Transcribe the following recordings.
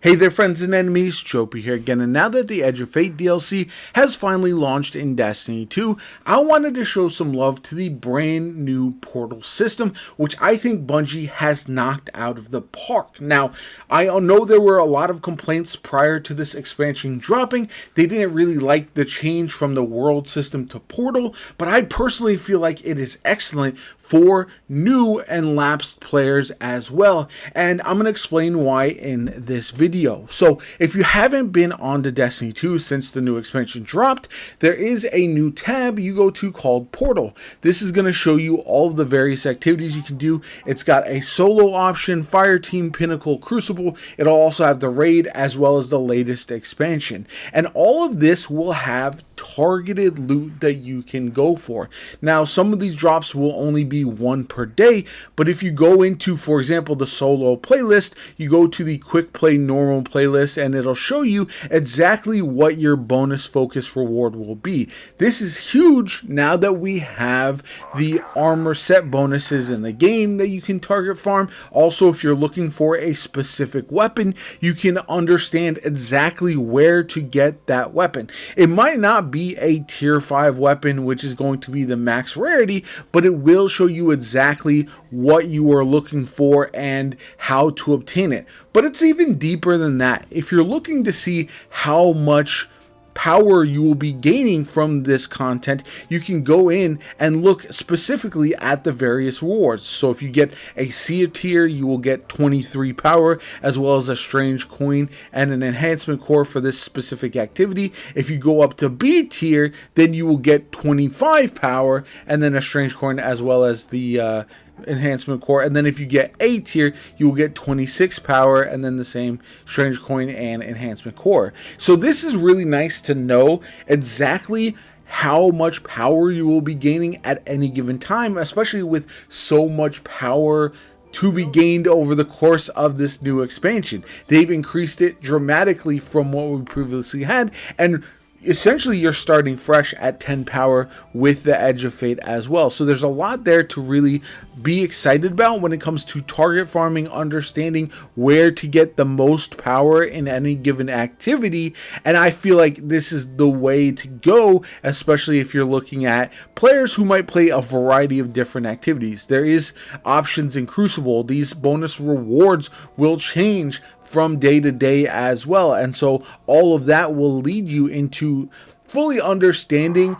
Hey there friends and enemies, JoPaWrites here again, and now that the Edge of Fate DLC has finally launched in Destiny 2, I wanted to show some love to the brand new portal system, which I think Bungie has knocked out of the park. Now, I know there were a lot of complaints prior to this expansion dropping. They didn't really like the change from the world system to portal, but I personally feel like it is excellent for new and lapsed players as well, and I'm going to explain why in this video. So if you haven't been on to Destiny 2 since the new expansion dropped, there is a new tab you go to called Portal. This is going to show you all of the various activities you can do. It's got a solo option, Fire Team, Pinnacle, Crucible. It'll also have the raid as well as the latest expansion. And all of this will have targeted loot that you can go for. Now, some of these drops will only be one per day, but if you go into, for example, the solo playlist, you go to the quick play normal playlist and it'll show you exactly what your bonus focus reward will be. This is huge now that we have the armor set bonuses in the game that you can target farm. Also, if you're looking for a specific weapon, you can understand exactly where to get that weapon. It might not be a tier 5 weapon, which is going to be the max rarity, but it will show you exactly what you are looking for and how to obtain it. But it's even deeper than that. If you're looking to see how much power you will be gaining from this content, you can go in and look specifically at the various rewards. So if you get a C tier, you will get 23 power, as well as a strange coin and an enhancement core for this specific activity. If you go up to B tier, then you will get 25 power and then a strange coin, as well as the enhancement core. And then if you get A tier, you will get 26 power and then the same strange coin and enhancement core. So this is really nice to know exactly how much power you will be gaining at any given time, especially with so much power to be gained over the course of this new expansion. They've increased it dramatically from what we previously had, and essentially you're starting fresh at 10 power with the Edge of Fate as well. So there's a lot there to really be excited about when it comes to target farming, understanding where to get the most power in any given activity. And I feel like this is the way to go, especially if you're looking at players who might play a variety of different activities. There is options in Crucible. These bonus rewards will change from day to day as well, and so all of that will lead you into fully understanding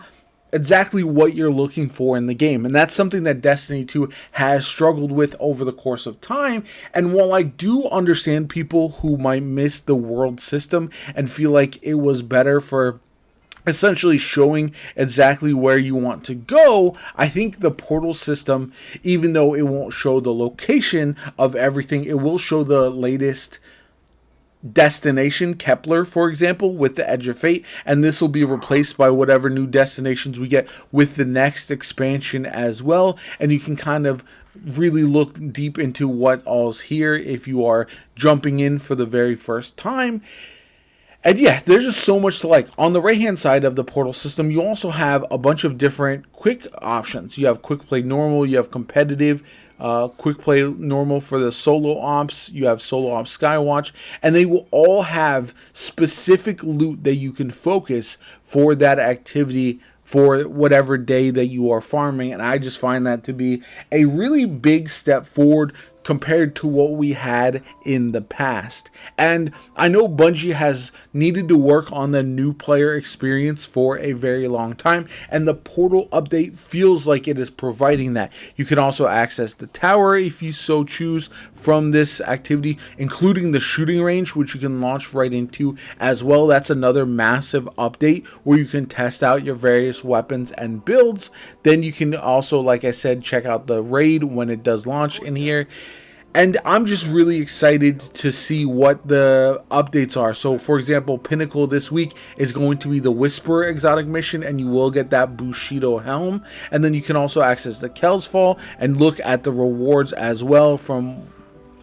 exactly what you're looking for in the game. And that's something that Destiny 2 has struggled with over the course of time. And while I do understand people who might miss the world system and feel like it was better for essentially showing exactly where you want to go, I think the portal system, even though it won't show the location of everything, it will show the latest destination, Kepler, for example, with the Edge of Fate, and this will be replaced by whatever new destinations we get with the next expansion as well. And you can kind of really look deep into what all's here if you are jumping in for the very first time. And yeah, there's just so much to like. On the right hand side of the portal system, you also have a bunch of different quick options. You have quick play normal, you have competitive, quick play normal for the solo ops, you have solo ops Skywatch, and they will all have specific loot that you can focus for that activity for whatever day that you are farming. And I just find that to be a really big step forward compared to what we had in the past. And I know Bungie has needed to work on the new player experience for a very long time, and the portal update feels like it is providing that. You can also access the tower if you so choose from this activity, including the shooting range, which you can launch right into as well. That's another massive update where you can test out your various weapons and builds. Then you can also, like I said, check out the raid when it does launch in here. And I'm just really excited to see what the updates are. So, for example, Pinnacle this week is going to be the Whisperer exotic mission, and you will get that Bushido helm. And then you can also access the Kel's Fall and look at the rewards as well from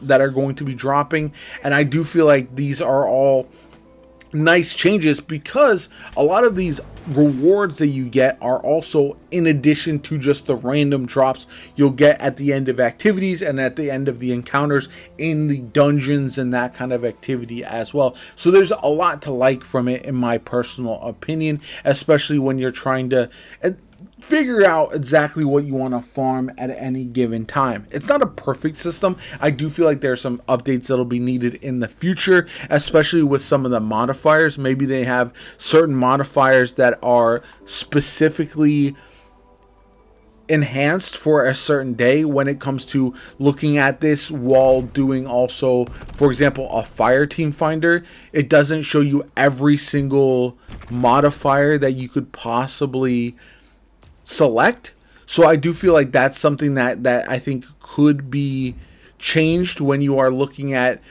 that are going to be dropping. And I do feel like these are all nice changes, because a lot of these rewards that you get are also in addition to just the random drops you'll get at the end of activities and at the end of the encounters in the dungeons and that kind of activity as well. So there's a lot to like from it, in my personal opinion, especially when you're trying to figure out exactly what you want to farm at any given time. It's not a perfect system. I do feel like there are some updates that'll be needed in the future, especially with some of the modifiers. Maybe they have certain modifiers that are specifically enhanced for a certain day when it comes to looking at this, while doing also, for example, a fire team finder. It doesn't show you every single modifier that you could possibly select. So I do feel like that's something that I think could be changed when you are looking at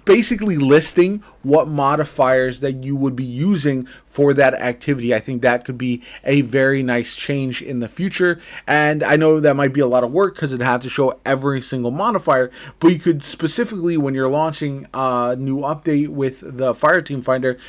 basically listing what modifiers that you would be using for that activity. I think that could be a very nice change in the future. And I know that might be a lot of work because it'd have to show every single modifier, but you could specifically, when you're launching a new update with the Fire Team Finder,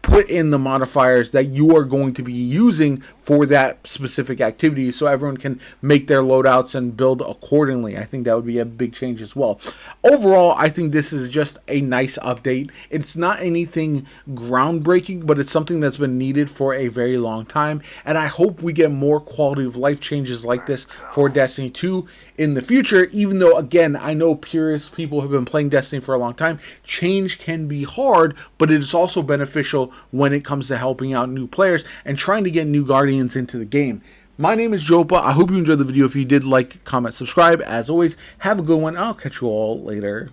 put in the modifiers that you are going to be using for that specific activity, so everyone can make their loadouts and build accordingly. I think that would be a big change as well. Overall, I think this is just a nice update. It's not anything groundbreaking, but it's something that's been needed for a very long time, and I hope we get more quality of life changes like this for Destiny 2 in the future, even though, again, I know purist people have been playing Destiny for a long time. Change can be hard, but it is also beneficial when it comes to helping out new players and trying to get new Guardians into the game. My name is JoPa. I hope you enjoyed the video. If you did, like, comment, subscribe. As always, have a good one. I'll catch you all later.